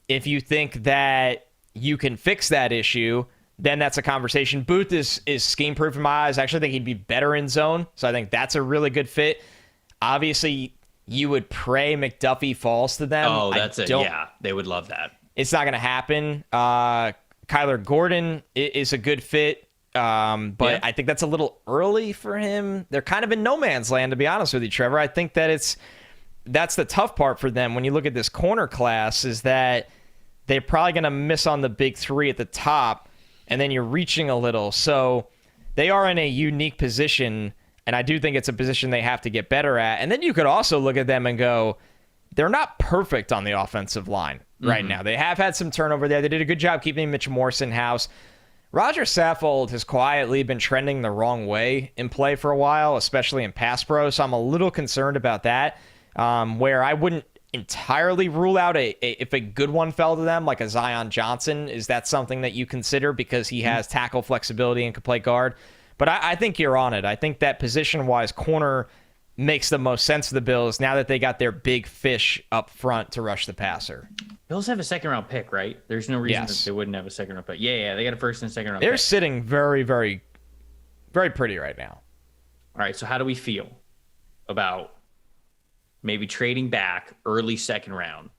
if you think that you can fix that issue, then that's a conversation. Booth is scheme proof in my eyes. I actually think he'd be better in zone. So I think that's a really good fit. Obviously, you would pray McDuffie falls to them. Oh, that's it. Yeah, they would love that. It's not going to happen. Kyler Gordon is a good fit. But I think that's a little early for him. They're kind of in no man's land, to be honest with you, Trevor. I think that's the tough part for them when you look at this corner class, is that they're probably going to miss on the big three at the top, and then you're reaching a little. So they are in a unique position, and I do think it's a position they have to get better at. And then you could also look at them and go, they're not perfect on the offensive line right now. They have had some turnover there. They did a good job keeping Mitch Morse in-house. Roger Saffold has quietly been trending the wrong way in play for a while, especially in pass pro, so I'm a little concerned about that, where I wouldn't entirely rule out if a good one fell to them, like a Zion Johnson. Is that something that you consider because he has tackle flexibility and can play guard? But I think you're on it. I think that position-wise corner makes the most sense for the Bills now that they got their big fish up front to rush the passer. Bills have a second-round pick, right? There's no reason that they wouldn't have a second-round pick. Yeah, they got a first and second-round pick. They're sitting very, very, very pretty right now. All right, so how do we feel about maybe trading back early second round,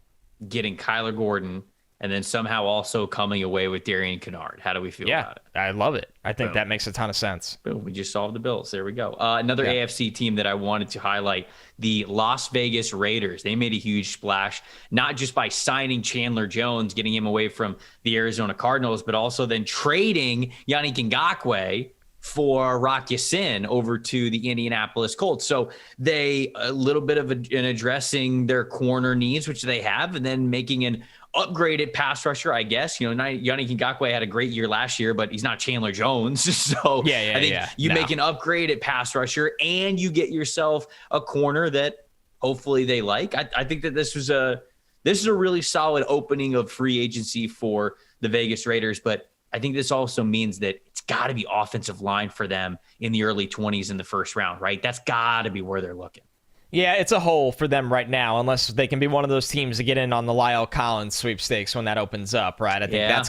getting Kyler Gordon, and then somehow also coming away with Darian Kennard? How do we feel about it? I love it. I think that makes a ton of sense. Boom, we just solved the Bills. There we go. Another AFC team that I wanted to highlight, the Las Vegas Raiders. They made a huge splash, not just by signing Chandler Jones, getting him away from the Arizona Cardinals, but also then trading Yannick Ngakoue for Rock Ya-Sin over to the Indianapolis Colts. So they, a little bit of an addressing their corner needs, which they have, and then making an upgraded pass rusher, I guess. You know, Yannick Ngakoue had a great year last year, but he's not Chandler Jones. So I think you make an upgraded pass rusher and you get yourself a corner that hopefully they like. I think that this is a really solid opening of free agency for the Vegas Raiders, but I think this also means that it's got to be offensive line for them in the early 20s in the first round, right? That's got to be where they're looking. Yeah, it's a hole for them right now, unless they can be one of those teams to get in on the Lyle Collins sweepstakes when that opens up, right? I think that's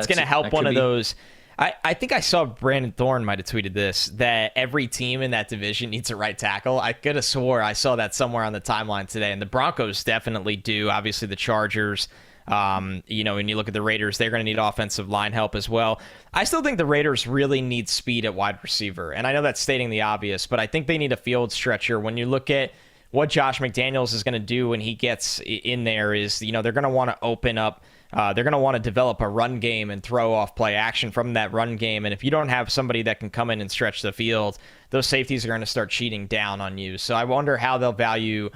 gonna help one of those. I think I saw Brandon Thorne might have tweeted this, that every team in that division needs a right tackle. I could have swore I saw that somewhere on the timeline today, and the Broncos definitely do. Obviously, the Chargers. When you look at the Raiders, they're going to need offensive line help as well. I still think the Raiders really need speed at wide receiver. And I know that's stating the obvious, but I think they need a field stretcher. When you look at what Josh McDaniels is going to do when he gets in there is, they're going to want to open up. They're going to want to develop a run game and throw off play action from that run game. And if you don't have somebody that can come in and stretch the field, those safeties are going to start cheating down on you. So I wonder how they'll value,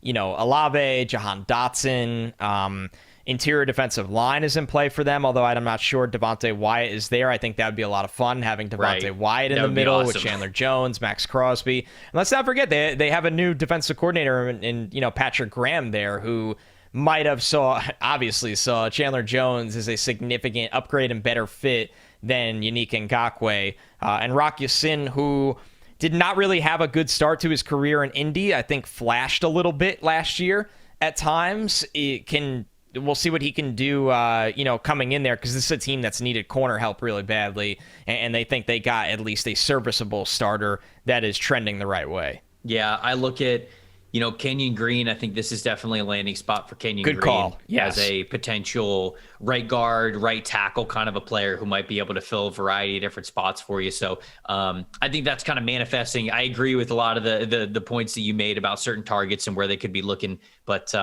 Olave, Jahan Dotson, interior defensive line is in play for them, although I'm not sure Devontae Wyatt is there. I think that would be a lot of fun, having Devontae Wyatt in the middle with Chandler Jones, Max Crosby. And let's not forget, they have a new defensive coordinator in Patrick Graham there, who might have obviously saw Chandler Jones as a significant upgrade and better fit than Yannick Ngakoue. And Rock Ya-Sin, who did not really have a good start to his career in Indy, I think flashed a little bit last year at times. We'll see what he can do, coming in there, because this is a team that's needed corner help really badly, and they think they got at least a serviceable starter that is trending the right way. Yeah, I look at, Kenyon Green. I think this is definitely a landing spot for Kenyon Green. Good call. Yes. As a potential right guard, right tackle kind of a player who might be able to fill a variety of different spots for you. So I think that's kind of manifesting. I agree with a lot of the points that you made about certain targets and where they could be looking. But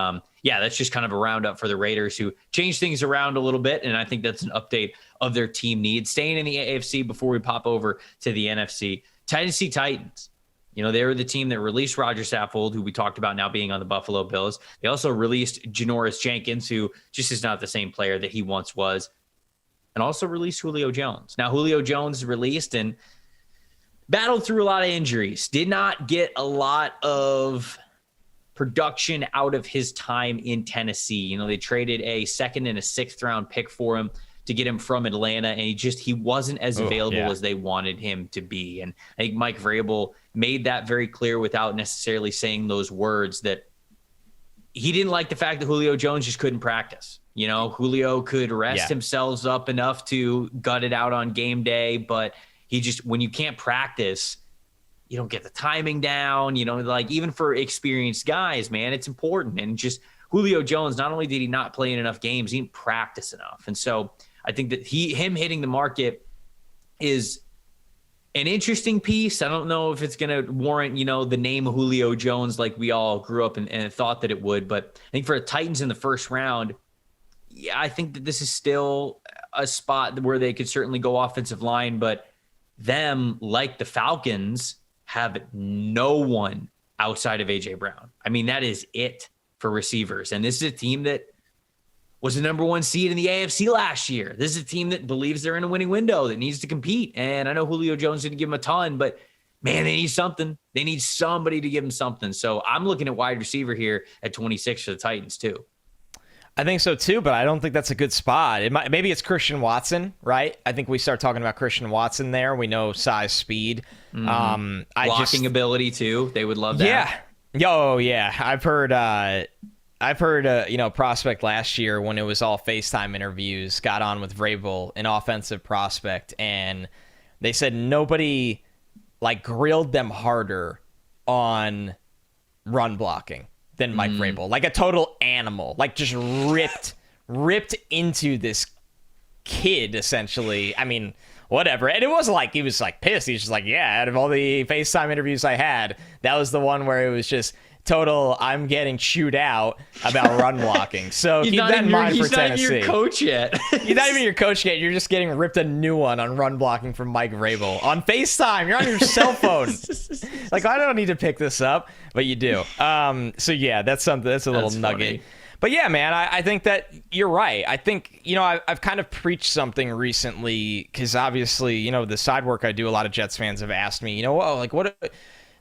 that's just kind of a roundup for the Raiders, who changed things around a little bit. And I think that's an update of their team needs. Staying in the AFC before we pop over to the NFC, Tennessee Titans. They were the team that released Roger Saffold, who we talked about now being on the Buffalo Bills. They also released Janoris Jenkins, who just is not the same player that he once was, and also released Julio Jones. Now, Julio Jones released and battled through a lot of injuries, did not get a lot of production out of his time in Tennessee. They traded a second and a sixth round pick for him to get him from Atlanta, and he wasn't as available as they wanted him to be. And I think Mike Vrabel made that very clear without necessarily saying those words, that he didn't like the fact that Julio Jones just couldn't practice. Julio could rest himself up enough to gut it out on game day, but when you can't practice, you don't get the timing down, even for experienced guys, man, it's important. And just Julio Jones, not only did he not play in enough games, he didn't practice enough. And so I think that him hitting the market is an interesting piece. I don't know if it's going to warrant, the name Julio Jones like we all grew up and thought that it would. But I think for the Titans in the first round, yeah, I think that this is still a spot where they could certainly go offensive line. But them, like the Falcons, have no one outside of A.J. Brown. I mean, that is it for receivers. And this is a team that was the number one seed in the AFC last year. This is a team that believes they're in a winning window, that needs to compete. And I know Julio Jones didn't give them a ton, but man, they need something. They need somebody to give them something. So I'm looking at wide receiver here at 26 for the Titans too. I think so too, but I don't think that's a good spot. Maybe it's Christian Watson, right? I think we start talking about Christian Watson there. We know size, speed, blocking ability too. They would love that. Yeah. Oh yeah. I've heard prospect last year when it was all FaceTime interviews, got on with Vrabel, an offensive prospect, and they said nobody grilled them harder on run blocking than Mike Vrabel. Like a total animal, just ripped into this kid essentially. I mean, whatever. And it wasn't like he was pissed. He's just yeah, out of all the FaceTime interviews I had, that was the one where it was just total, I'm getting chewed out about run blocking. So keep that in mind for Tennessee. He's not even your coach yet. He's not even your coach yet. You're just getting ripped a new one on run blocking from Mike Vrabel. On FaceTime, you're on your cell phone. I don't need to pick this up, but you do. So yeah, that's something. That's a little nugget. Funny. But yeah, man, I think that you're right. I think, I've kind of preached something recently because obviously, the side work I do, a lot of Jets fans have asked me, what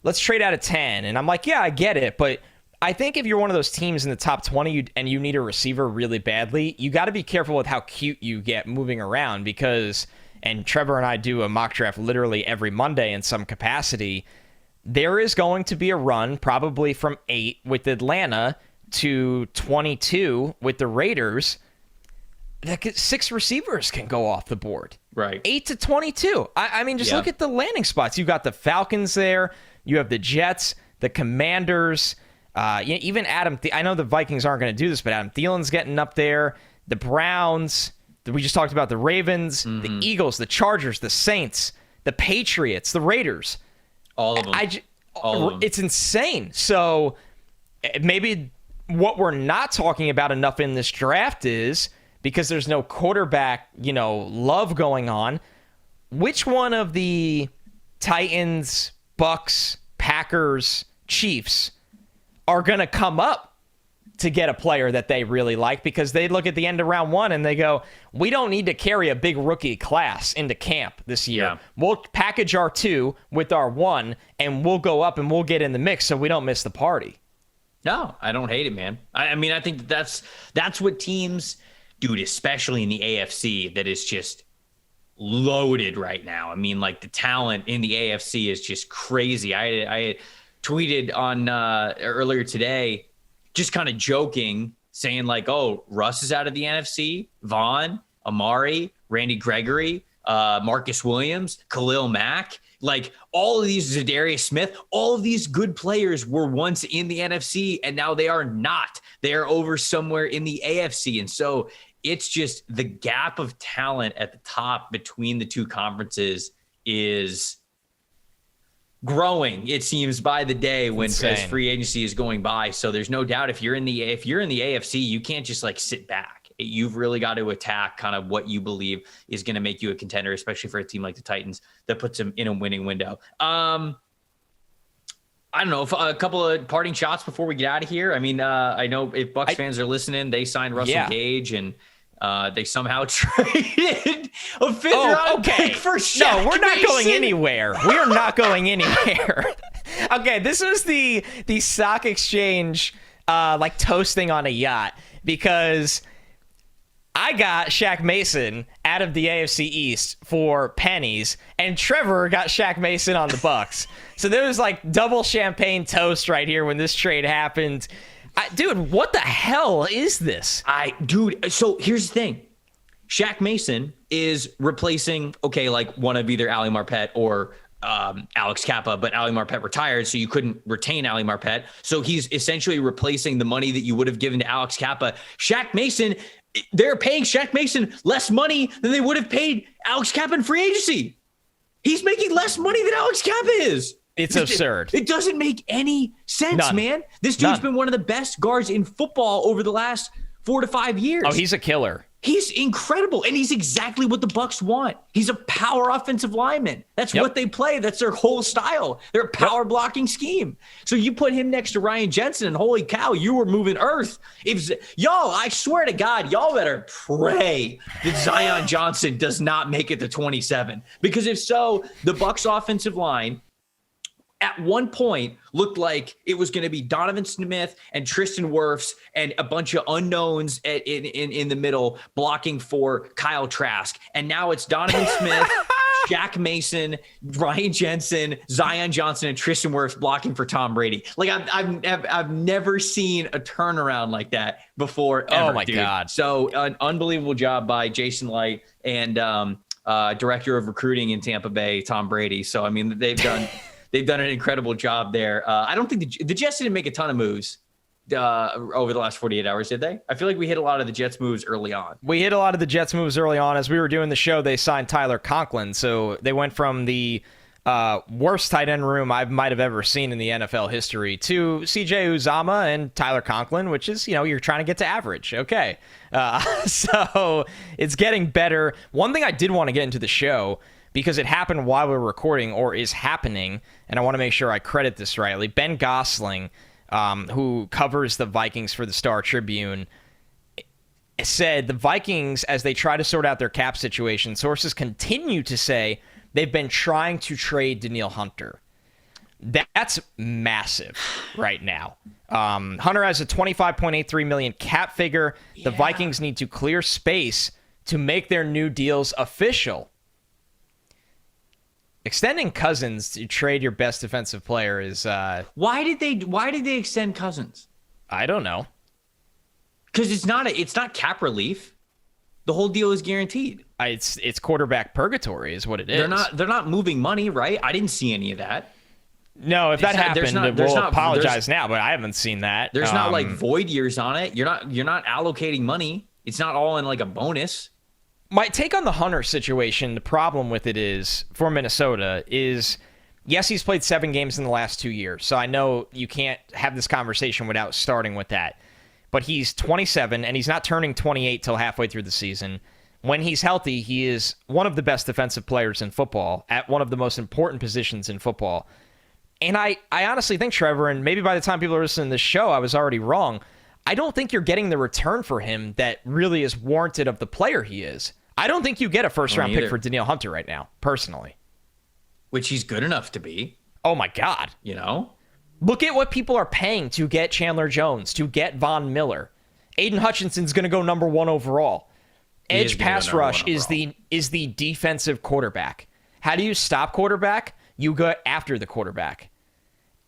let's trade out of 10. And I'm like, yeah, I get it. But I think if you're one of those teams in the top 20 and you need a receiver really badly, you got to be careful with how cute you get moving around because, and Trevor and I do a mock draft literally every Monday in some capacity, there is going to be a run probably from 8 with Atlanta to 22 with the Raiders. 6 receivers can go off the board. Right. 8 to 22. I mean, just look at the landing spots. You've got the Falcons there. You have the Jets, the Commanders, even Adam. I know the Vikings aren't going to do this, but Adam Thielen's getting up there. The Browns. We just talked about the Ravens, the Eagles, the Chargers, the Saints, the Patriots, the Raiders. All of them. All of them. It's insane. So maybe what we're not talking about enough in this draft is, because there's no quarterback, love going on, which one of the Titans, Bucks, Packers, Chiefs are going to come up to get a player that they really like, because they look at the end of round 1 and they go, we don't need to carry a big rookie class into camp this year. Yeah. We'll package our 2 with our 1 and we'll go up and we'll get in the mix so we don't miss the party. No, I don't hate it, man. I mean, I think that's what teams, dude, especially in the AFC, that is just loaded right now. I mean, the talent in the AFC is just crazy. I tweeted on earlier today, just kind of joking, saying oh, Russ is out of the NFC, Vaughn, Amari, Randy Gregory, Marcus Williams, Khalil Mack. All of these, Zadarius Smith, all of these good players were once in the NFC and now they are not. They are over somewhere in the AFC. And so it's just the gap of talent at the top between the two conferences is growing, it seems, by the day as free agency is going by. So there's no doubt if you're in the AFC, you can't just sit back. You've really got to attack kind of what you believe is going to make you a contender, especially for a team like the Titans that puts them in a winning window. I don't know, a couple of parting shots before we get out of here. I mean, I know if Bucs fans are listening, they signed Russell Gage and they somehow traded a 5th-round pick for Shaq No, we're not Mason. going anywhere. We are not going anywhere. Okay, this was the stock exchange toasting on a yacht, because I got Shaq Mason out of the AFC East for pennies, and Trevor got Shaq Mason on the Bucs. So there was double champagne toast right here when this trade happened. Dude, what the hell is this? So here's the thing. Shaq Mason is replacing, one of either Ali Marpet or Alex Kappa, but Ali Marpet retired, so you couldn't retain Ali Marpet. So he's essentially replacing the money that you would have given to Alex Kappa. Shaq Mason, they're paying Shaq Mason less money than they would have paid Alex Kappa in free agency. He's making less money than Alex Kappa is. It's absurd. It doesn't make any sense, man. This dude's been one of the best guards in football over the last 4 to 5 years. Oh, he's a killer. He's incredible, and he's exactly what the Bucs want. He's a power offensive lineman. That's what they play. That's their whole style. They're a power blocking scheme. So you put him next to Ryan Jensen, and holy cow, you were moving earth. I swear to God, y'all better pray that Zion Johnson does not make it to 27. Because if so, the Bucs offensive line at one point looked like it was going to be Donovan Smith and Tristan Wirfs and a bunch of unknowns in the middle blocking for Kyle Trask. And now it's Donovan Smith, Shaq Mason, Ryan Jensen, Zion Johnson, and Tristan Wirfs blocking for Tom Brady. Like I've never seen a turnaround like that before. Ever, oh my God. So an unbelievable job by Jason Light and director of recruiting in Tampa Bay, Tom Brady. So, I mean, they've done an incredible job there. I don't think the Jets didn't make a ton of moves over the last 48 hours, did they? I feel like we hit a lot of the Jets moves early on. We hit a lot of the Jets moves early on. As we were doing the show, they signed Tyler Conklin. So they went from the worst tight end room I might have ever seen in the NFL history to CJ Uzama and Tyler Conklin, which is, you're trying to get to average. Okay. So it's getting better. One thing I did want to get into the show, because it happened while we were recording, or is happening, and I want to make sure I credit this rightly. Ben Gosling, who covers the Vikings for the Star Tribune, said the Vikings, as they try to sort out their cap situation, sources continue to say they've been trying to trade Danielle Hunter. That's massive right now. Hunter has a $25.83 million cap figure. The Vikings need to clear space to make their new deals official. Extending Cousins to trade your best defensive player is why did they extend Cousins? I don't know. Because it's not cap relief. The whole deal is guaranteed. It's quarterback purgatory is what it is. They're not moving money, right? I didn't see any of that. No, if that happened, we'll apologize now, but I haven't seen that. There's not like void years on it. You're not allocating money. It's not all in like a bonus. My take on the Hunter situation, the problem with it is, for Minnesota, is, yes, he's played 7 games in the last 2 years, so I know you can't have this conversation without starting with that. But he's 27, and he's not turning 28 till halfway through the season. When he's healthy, he is one of the best defensive players in football, at one of the most important positions in football. And I honestly think, Trevor, and maybe by the time people are listening to this show, I was already wrong, I don't think you're getting the return for him that really is warranted of the player he is. I don't think you get a first-round pick for Danielle Hunter right now, personally. Which he's good enough to be. Oh, my God. Look at what people are paying to get Chandler Jones, to get Von Miller. Aiden Hutchinson's going to go number 1 overall. Edge pass rush is the defensive quarterback. How do you stop quarterback? You go after the quarterback.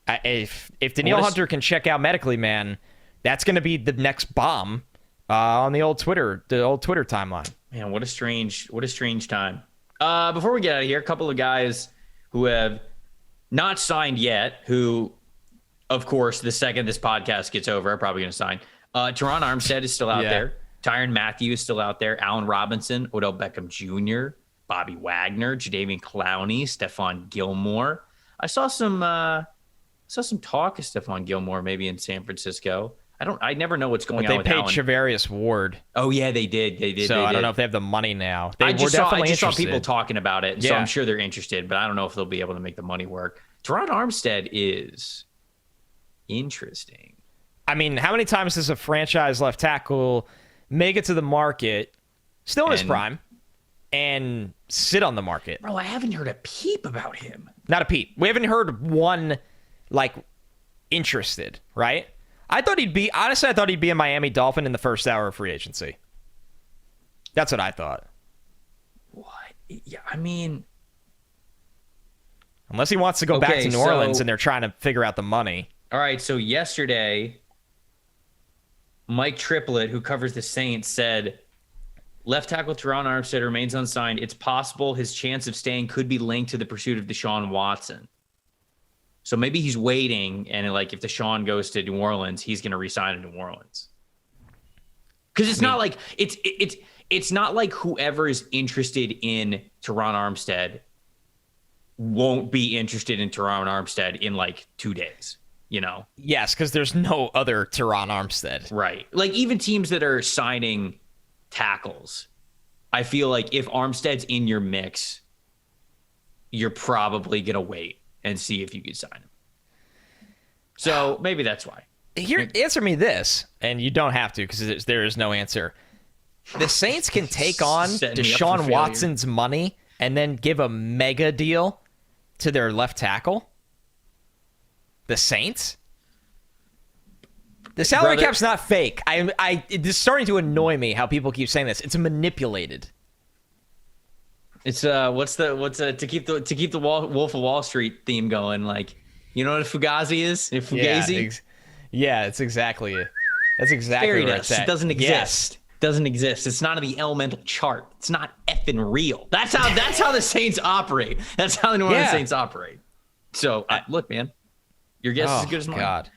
If Danielle Hunter can check out medically, man, that's going to be the next bomb on the old Twitter timeline. Man, what a strange time. Before we get out of here, a couple of guys who have not signed yet, who, of course, the second this podcast gets over, are probably going to sign. Teron Armstead is still out there. Tyrann Mathieu is still out there. Allen Robinson, Odell Beckham Jr., Bobby Wagner, Jadeveon Clowney, Stephon Gilmore. I saw some talk of Stephon Gilmore maybe in San Francisco. I never know what's going on with Allen. They paid Charvarius Ward. Oh, yeah, they did. So I don't know if they have the money now. I just saw people talking about it, so I'm sure they're interested, but I don't know if they'll be able to make the money work. Teron Armstead is interesting. I mean, how many times does a franchise left tackle make it to the market, still in his prime, and sit on the market? Bro, I haven't heard a peep about him. Not a peep. We haven't heard one, interested, right? I thought he'd be a Miami Dolphin in the first hour of free agency. That's what I thought. What? Yeah, I mean, unless he wants to go back to New Orleans and they're trying to figure out the money. All right, so yesterday, Mike Triplett, who covers the Saints, said left tackle Teron Armstead remains unsigned. It's possible his chance of staying could be linked to the pursuit of Deshaun Watson. So maybe he's waiting, and if Deshaun goes to New Orleans, he's going to resign in New Orleans. Because it's not like whoever is interested in Teron Armstead won't be interested in Teron Armstead in like 2 days, you know? Yes, because there's no other Teron Armstead. Right. Like even teams that are signing tackles, I feel like if Armstead's in your mix, you're probably going to wait and see if you could sign him. So maybe that's why. Here, answer me this, and you don't have to because there is no answer. The Saints can take on Deshaun Watson's money and then give a mega deal to their left tackle? The Saints? The salary cap's not fake. It's starting to annoy me how people keep saying this. It's manipulated. It's to keep the Wolf of Wall Street theme going. Like, you know what a Fugazi is? A Fugazi? Yeah, it's exactly it. That's exactly Fairy where dust. it's at. It doesn't exist. Yes. Doesn't exist. It's not in the elemental chart. It's not effing real. That's how the Saints operate. That's how the New Orleans Saints operate. So look, man, your guess is as good as mine. God.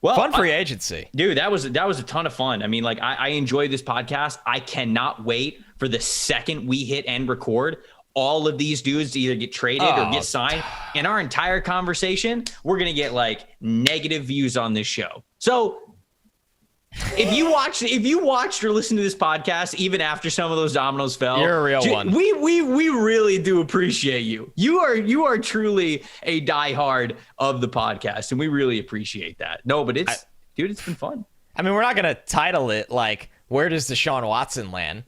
Well, fun free agency, dude. That was a ton of fun. I mean, like I enjoyed this podcast. I cannot wait for the second we hit end record. All of these dudes to either get traded or get signed. In our entire conversation, we're gonna get like negative views on this show. So if you watched or listened to this podcast even after some of those dominoes fell, you're a real one. We really do appreciate you. You are truly a diehard of the podcast, and we really appreciate that. No, but it's been fun. I mean, we're not gonna title it like "Where does Deshaun Watson land?"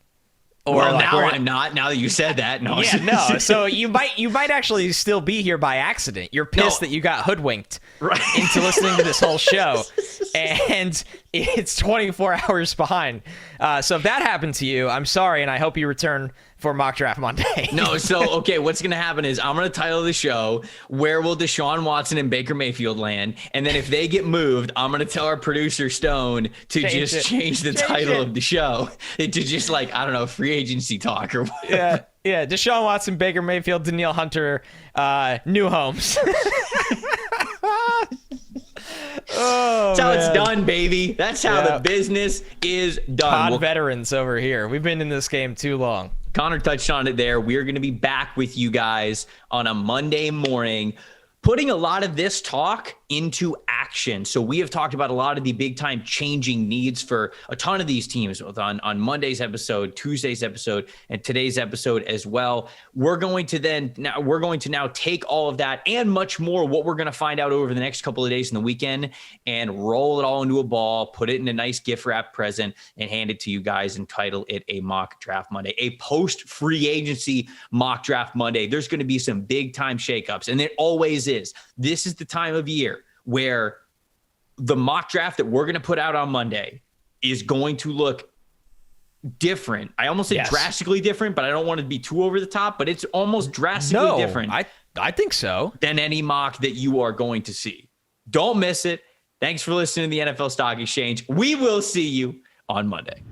Or well, like, now I'm not. Now that you said that, no. Yeah, no. So you might actually still be here by accident. You're pissed that you got hoodwinked into listening to this whole show, and it's 24 hours behind. So if that happened to you, I'm sorry, and I hope you return for Mock Draft Monday. No, so okay, what's gonna happen is I'm gonna title the show "Where Will Deshaun Watson and Baker Mayfield Land?" And then if they get moved, I'm gonna tell our producer Stone to change the title of the show to just like, I don't know, free agency talk or whatever. Yeah. Deshaun Watson, Baker Mayfield, Danielle Hunter, new homes. That's how it's done, baby. That's how the business is done. Pod veterans over here. We've been in this game too long. Connor touched on it there. We're going to be back with you guys on a Monday morning, putting a lot of this talk into action. So we have talked about a lot of the big time changing needs for a ton of these teams on Monday's episode, Tuesday's episode, and today's episode as well. We're going to now take all of that and much more, what we're going to find out over the next couple of days in the weekend, and roll it all into a ball, put it in a nice gift wrap present, and hand it to you guys and title it a Mock Draft Monday, a post free agency Mock Draft Monday. There's going to be some big time shakeups, and it always is. This is the time of year where the mock draft that we're going to put out on Monday is going to look different. I almost said drastically different, but I don't want to be too over the top, but it's almost drastically different. I think so. Than any mock that you are going to see. Don't miss it. Thanks for listening to the NFL Stock Exchange. We will see you on Monday.